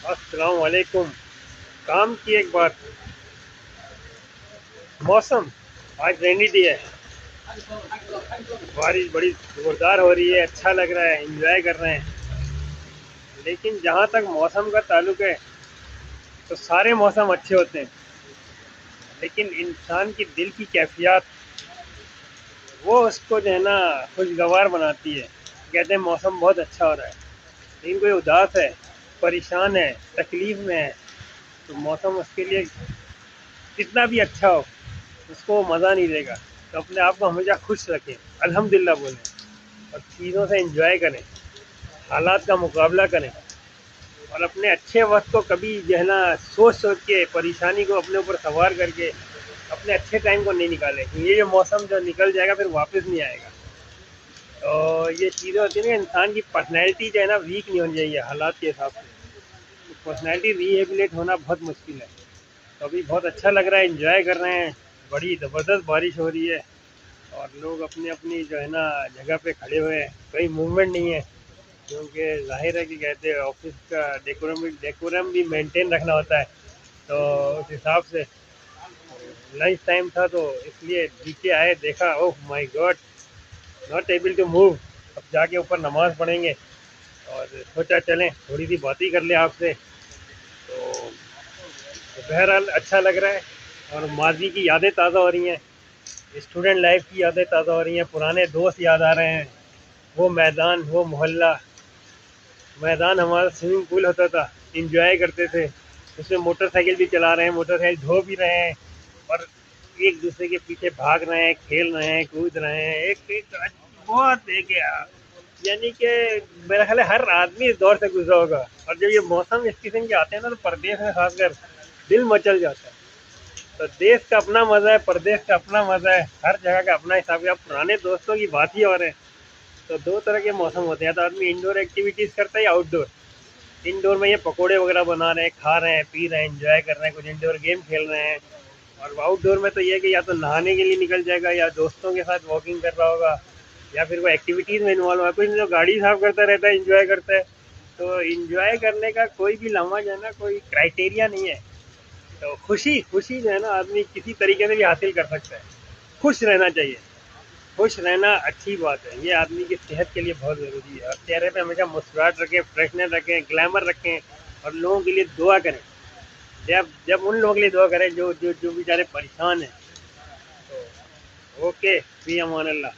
अस्सलाम वालेकुम। काम की एक बात। मौसम आज रेनी डे है। बारिश बड़ी जोरदार हो रही है, अच्छा लग रहा है, एंजॉय कर रहे हैं। लेकिन जहाँ तक मौसम का ताल्लुक है तो सारे मौसम अच्छे होते हैं, लेकिन इंसान की दिल की कैफियत वो उसको जो है ना खुशगवार बनाती है। कहते हैं मौसम बहुत अच्छा हो रहा है, लेकिन कोई उदास है, परेशान है, तकलीफ में है, तो मौसम उसके लिए कितना भी अच्छा हो उसको मज़ा नहीं देगा। तो अपने आप को हमेशा खुश रखें, अल्हम्दुलिल्लाह बोलें और चीज़ों से एंजॉय करें, हालात का मुकाबला करें और अपने अच्छे वक्त को कभी जो है ना सोच सोच के परेशानी को अपने ऊपर सवार करके अपने अच्छे टाइम को नहीं निकालें। ये जो मौसम जो निकल जाएगा फिर वापस नहीं आएगा। तो ये चीज़ें होती हैं ना, इंसान की पर्सनैलिटी जो है ना वीक नहीं होनी चाहिए हालात के हिसाब से। तो पर्सनैलिटी रीहेबिलेट होना बहुत मुश्किल है। तो अभी बहुत अच्छा लग रहा है, एंजॉय कर रहे हैं। बड़ी ज़बरदस्त बारिश हो रही है और लोग अपनी अपनी जो है ना जगह पे खड़े हुए हैं, कोई मूवमेंट नहीं है, क्योंकि जाहिर है कि कहते हैं ऑफिस का डेकोरम भी मेंटेन रखना होता है। तो उस हिसाब से लंच टाइम था तो इसलिए नीचे आए, देखा, oh my god, not able to move. अब जाके ऊपर नमाज पढ़ेंगे और सोचा चलें थोड़ी सी बात ही कर लें आपसे। तो बहरहाल अच्छा लग रहा है और माजी की यादें ताज़ा हो रही हैं, स्टूडेंट लाइफ की यादें ताज़ा हो रही हैं, पुराने दोस्त याद आ रहे हैं। वो मैदान, वो मोहल्ला, मैदान हमारा स्विमिंग पूल होता था, इंजॉय करते थे। उसमें मोटरसाइकिल भी चला रहे हैं, मोटरसाइकिल धो भी रहे हैं और एक दूसरे के पीछे भाग रहे हैं, खेल रहे हैं, कूद रहे हैं। एक एक बहुत एक यानी कि मेरा ख्याल है हर आदमी इस दौर से गुजरा होगा। और जब ये मौसम इस किस्म के आते हैं ना तो परदेश में खासकर दिल मचल जाता है। तो देश का अपना मज़ा है, परदेश का अपना मज़ा है, हर जगह का अपना हिसाब है। अब पुराने दोस्तों की बात ही और है। तो दो तरह के मौसम होते हैं, तो आदमी इंडोर एक्टिविटीज़ करता है या आउटडोर। इंडोर में ये पकोड़े वगैरह बना रहे हैं, खा रहे हैं, पी रहे हैं, एंजॉय कर रहे हैं, कुछ इंडोर गेम खेल रहे हैं। और आउटडोर में तो ये है कि या तो नहाने के लिए निकल जाएगा या दोस्तों के साथ वॉकिंग कर रहा होगा या फिर वो एक्टिविटीज़ में इन्वॉल्व होगा। कुछ जो गाड़ी साफ करता रहता है, इंजॉय करता है। तो इंजॉय करने का कोई भी लम्हा जो है ना कोई क्राइटेरिया नहीं है। तो खुशी खुशी जो है ना आदमी किसी तरीके से भी हासिल कर सकता है। खुश रहना चाहिए, खुश रहना अच्छी बात है, ये आदमी की सेहत के लिए बहुत ज़रूरी है। और चेहरे पे हमेशा मुस्कुराहट रखें, फ्रेशनेस रखें, ग्लैमर रखें और लोगों के लिए दुआ करें। जब जब उन लोगों के लिए दुआ करें जो जो जो बेचारे परेशान हैं। तो ओके, फी अमान अल्लाह।